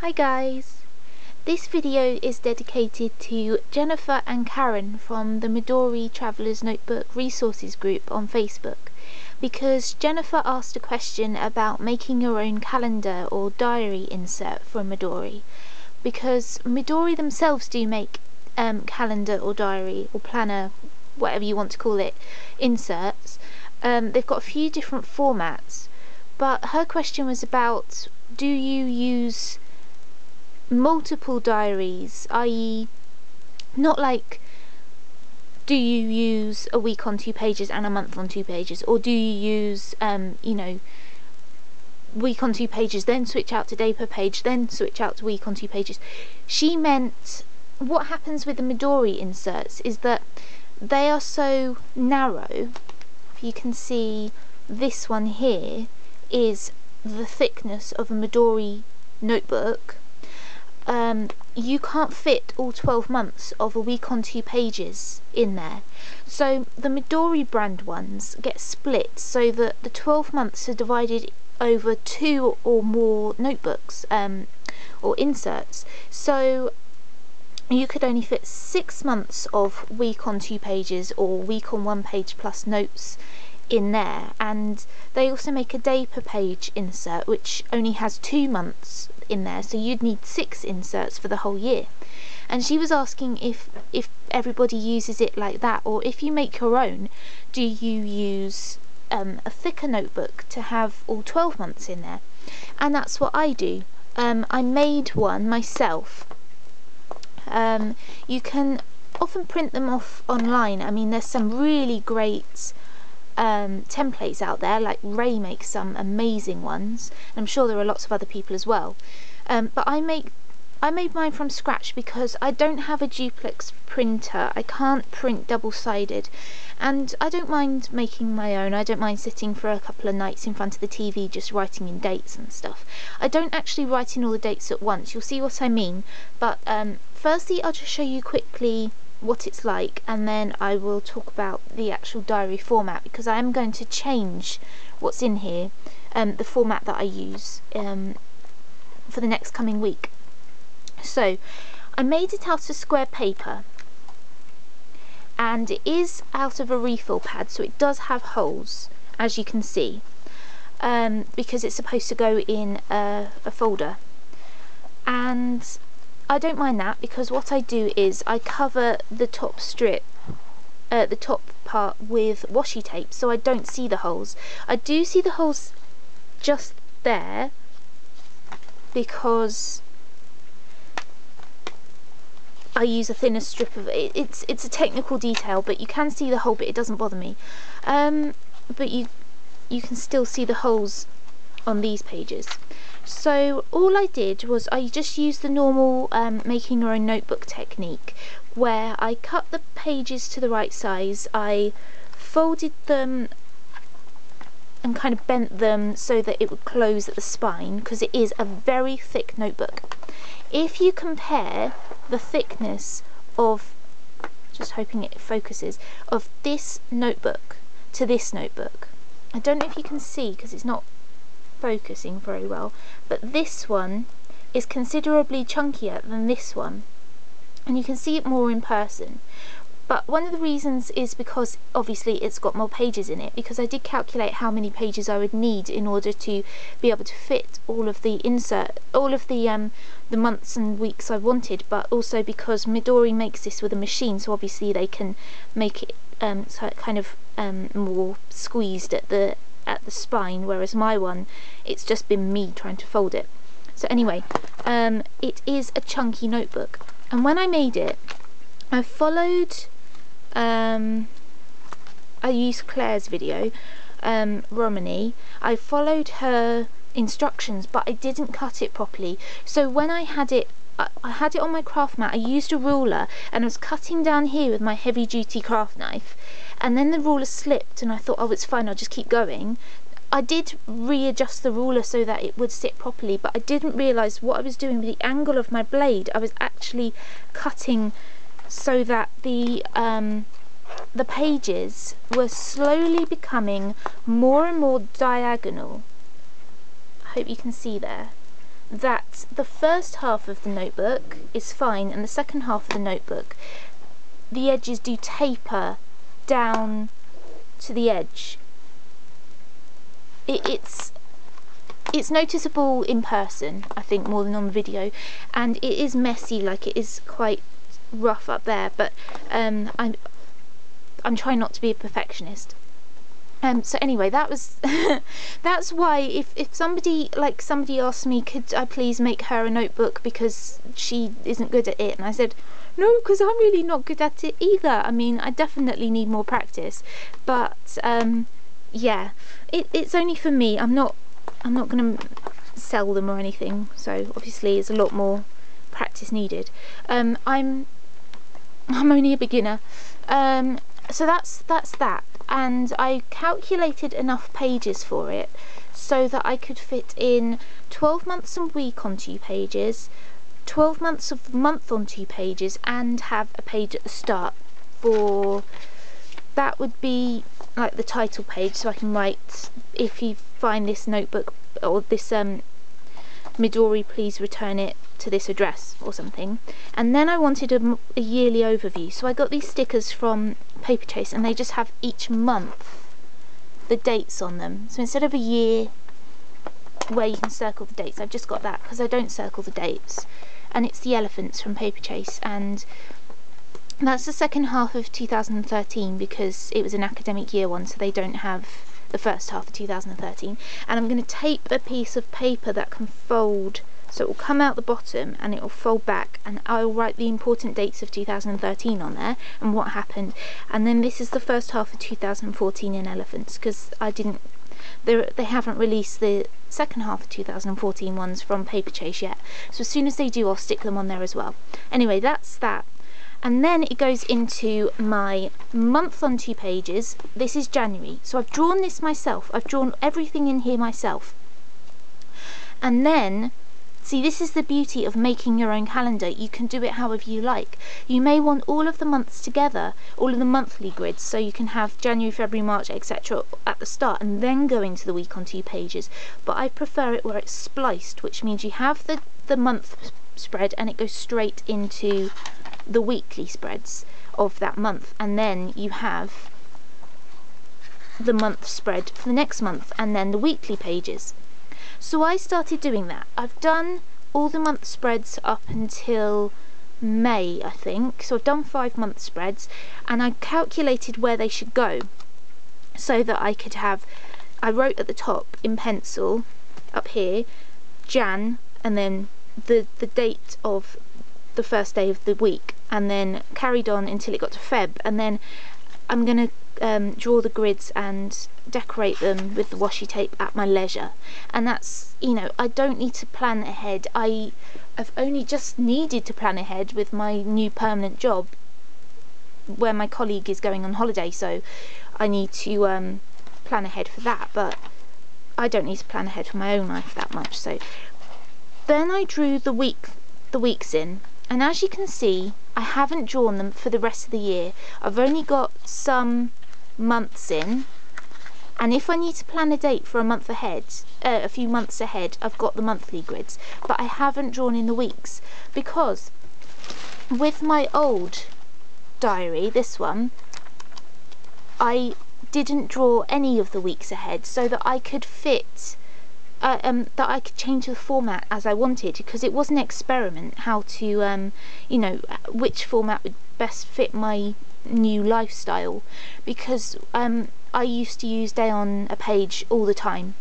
Hi guys! This video is dedicated to Jennifer and Karen from the Midori Traveller's Notebook Resources group on Facebook, because Jennifer asked a question about making your own calendar or diary insert for Midori, because Midori themselves do make calendar or diary or planner, whatever you want to call it, inserts. They've got a few different formats, but her question was about, do you use multiple diaries, i.e. not like do you use a week on 2 pages and a month on 2 pages, or do you use week on 2 pages then switch out to day per page then switch out to week on 2 pages. She meant what happens with the Midori inserts is that they are so narrow. If you can see, this one here is the thickness of a Midori notebook. You can't fit all 12 months of a week on 2 pages in there. So the Midori brand ones get split so that the 12 months are divided over 2 or more notebooks or inserts. So you could only fit 6 months of week on 2 pages or week on 1 page plus notes in there. And they also make a day per page insert which only has 2 months in there, so you'd need 6 inserts for the whole year. And she was asking if everybody uses it like that, or if you make your own, do you use a thicker notebook to have all 12 months in there? And that's what I do. I made one myself. You can often print them off online. I mean, there's some really great templates out there, like Ray makes some amazing ones, and I'm sure there are lots of other people as well, but I made mine from scratch because I don't have a duplex printer. I can't print double-sided, and I don't mind making my own. I don't mind sitting for a couple of nights in front of the TV just writing in dates and stuff. I don't actually write in all the dates at once, you'll see what I mean, but firstly I'll just show you quickly what it's like, and then I will talk about the actual diary format, because I am going to change what's in here, the format that I use for the next coming week. So I made it out of square paper, and it is out of a refill pad, so it does have holes, as you can see, because it's supposed to go in a folder. And I don't mind that, because what I do is I cover the top strip, the top part, with washi tape, so I don't see the holes. I do see the holes just there because I use a thinner strip of it. It's a technical detail, but you can see the hole, but it doesn't bother me. But you can still see the holes on these pages. So all I did was I just used the normal making your own notebook technique, where I cut the pages to the right size, I folded them and kind of bent them so that it would close at the spine, because it is a very thick notebook. If you compare the thickness of, just hoping it focuses, of this notebook to this notebook, I don't know if you can see because it's not focusing very well, but this one is considerably chunkier than this one, and you can see it more in person. But one of the reasons is because obviously it's got more pages in it, because I did calculate how many pages I would need in order to be able to fit all of the the months and weeks I wanted, but also because Midori makes this with a machine, so obviously they can make it so it kind of more squeezed at the spine, whereas my one, it's just been me trying to fold it. So anyway, it is a chunky notebook, and when I made it, I followed I used Claire's video, Romany. I followed her instructions, but I didn't cut it properly. So when I had it on my craft mat, I used a ruler and I was cutting down here with my heavy duty craft knife, and then the ruler slipped and I thought, oh, it's fine, I'll just keep going. I did readjust the ruler so that it would sit properly, but I didn't realise what I was doing with the angle of my blade. I was actually cutting so that the pages were slowly becoming more and more diagonal. I hope you can see there. that the first half of the notebook is fine, and the second half of the notebook, the edges do taper down to the edge. It's noticeable in person, I think, more than on the video, and it is messy, like it is quite rough up there, but I'm trying not to be a perfectionist. So anyway, that was that's why if somebody asked me, could I please make her a notebook because she isn't good at it, and I said no, because I'm really not good at it either. I mean, I definitely need more practice, but yeah, it's only for me. I'm not going to sell them or anything, so obviously it's a lot more practice needed. I'm only a beginner, so that's that. And I calculated enough pages for it so that I could fit in 12 months and week on 2 pages, 12 months of month on 2 pages, and have a page at the start for, that would be like the title page, so I can write, if you find this notebook or this Midori, please return it to this address or something. And then I wanted a yearly overview, so I got these stickers from Paperchase, and they just have each month the dates on them. So instead of a year where you can circle the dates, I've just got that because I don't circle the dates. And it's the elephants from Paperchase, and that's the second half of 2013 because it was an academic year one, so they don't have the first half of 2013. And I'm going to tape a piece of paper that can fold, so it will come out the bottom and it will fold back, and I'll write the important dates of 2013 on there and what happened. And then this is the first half of 2014 in elephants, because they haven't released the second half of 2014 ones from Paperchase yet, so as soon as they do I'll stick them on there as well. Anyway, that's that. And then it goes into my month on 2 pages. This is January, so I've drawn this myself. I've drawn everything in here myself. And then, see, this is the beauty of making your own calendar. You can do it however you like. You may want all of the months together, all of the monthly grids, so you can have January, February, March, etc. at the start and then go into the week on 2 pages. But I prefer it where it's spliced, which means you have the month spread and it goes straight into the weekly spreads of that month, and then you have the month spread for the next month and then the weekly pages. So I started doing that. I've done all the month spreads up until May, I think, so I've done 5 month spreads, and I calculated where they should go so that I could have, I wrote at the top in pencil up here Jan, and then the date of the first day of the week, and then carried on until it got to Feb, and then I'm going to draw the grids and decorate them with the washi tape at my leisure. And that's, you know, I don't need to plan ahead. I've only just needed to plan ahead with my new permanent job where my colleague is going on holiday, so I need to plan ahead for that, but I don't need to plan ahead for my own life that much. So then I drew the weeks in, and as you can see, I haven't drawn them for the rest of the year. I've only got some months in, and if I need to plan a date for a month ahead, a few months ahead, I've got the monthly grids, but I haven't drawn in the weeks, because with my old diary, this one, I didn't draw any of the weeks ahead so that I could fit that I could change the format as I wanted, because it was an experiment how to you know, which format would best fit my new lifestyle, because I used to use day on a page all the time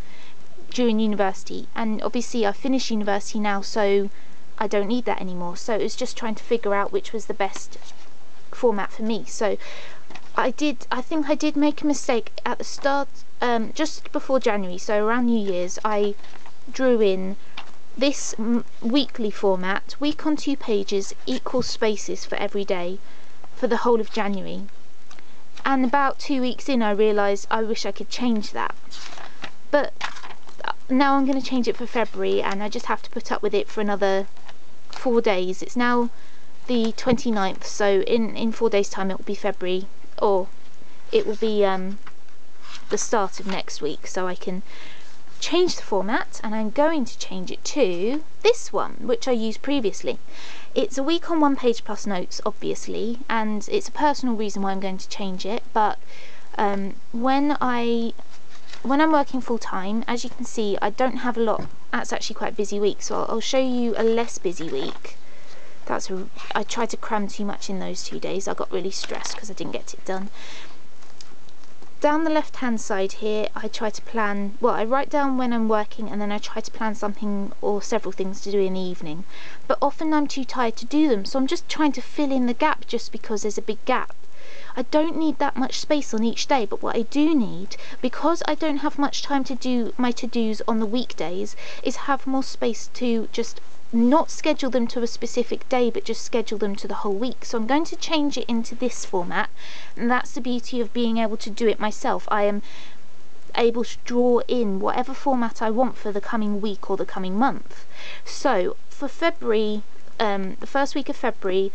during university, and obviously I finished university now, so I don't need that anymore. So it was just trying to figure out which was the best format for me. So I think I did make a mistake at the start, just before January, so around New Year's, I drew in this weekly format, week on 2 pages, equal spaces for every day for the whole of January. And about 2 weeks in I realised I wish I could change that, but now I'm going to change it for February, and I just have to put up with it for another 4 days. It's now the 29th, so in 4 days time it will be February, or it will be the start of next week, so I can change the format, and I'm going to change it to this one, which I used previously. It's a week on 1 page plus notes, obviously, and it's a personal reason why I'm going to change it, but when I'm working full time, as you can see, I don't have a lot. That's actually quite a busy week, so I'll show you a less busy week. I tried to cram too much in those 2 days. I got really stressed because I didn't get it done. Down the left hand side here, I try to plan, well, I write down when I'm working, and then I try to plan something or several things to do in the evening, but often I'm too tired to do them, so I'm just trying to fill in the gap just because there's a big gap. I don't need that much space on each day, but what I do need, because I don't have much time to do my to-dos on the weekdays, is have more space to just not schedule them to a specific day, but just schedule them to the whole week. So I'm going to change it into this format, and that's the beauty of being able to do it myself. I am able to draw in whatever format I want for the coming week or the coming month. So for February, the first week of February,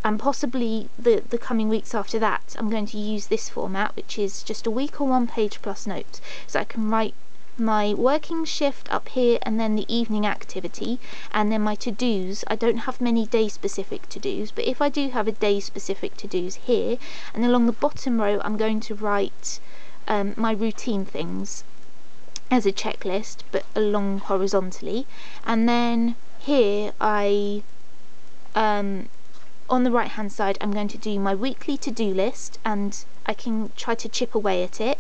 and possibly the coming weeks after that, I'm going to use this format, which is just a week or 1 page plus notes. So I can write my working shift up here, and then the evening activity, and then my to-dos. I don't have many day specific to-dos, but if I do have a day specific to-dos here, and along the bottom row I'm going to write my routine things as a checklist, but along horizontally. And then here on the right hand side I'm going to do my weekly to-do list, and I can try to chip away at it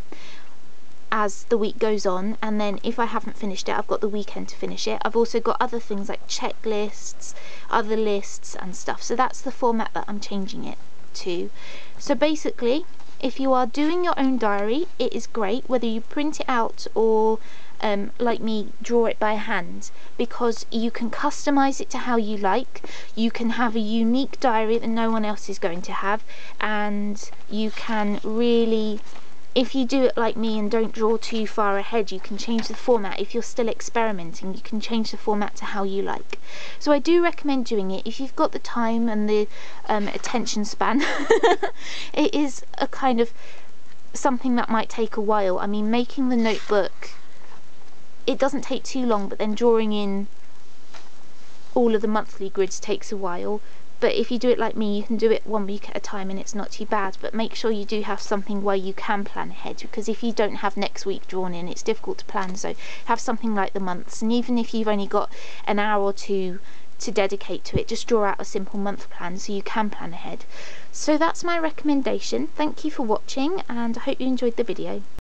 as the week goes on, and then if I haven't finished it, I've got the weekend to finish it. I've also got other things like checklists, other lists and stuff, so that's the format that I'm changing it to. So basically, if you are doing your own diary, it is great whether you print it out or like me, draw it by hand, because you can customize it to how you like. You can have a unique diary that no one else is going to have, and you can really, if you do it like me and don't draw too far ahead, you can change the format. If you're still experimenting, you can change the format to how you like. So I do recommend doing it if you've got the time and the attention span. It is a kind of something that might take a while. I mean, making the notebook, it doesn't take too long, but then drawing in all of the monthly grids takes a while. But if you do it like me, you can do it 1 week at a time and it's not too bad. But make sure you do have something where you can plan ahead, because if you don't have next week drawn in, it's difficult to plan. So have something like the months, and even if you've only got an hour or two to dedicate to it, just draw out a simple month plan so you can plan ahead. So that's my recommendation. Thank you for watching, and I hope you enjoyed the video.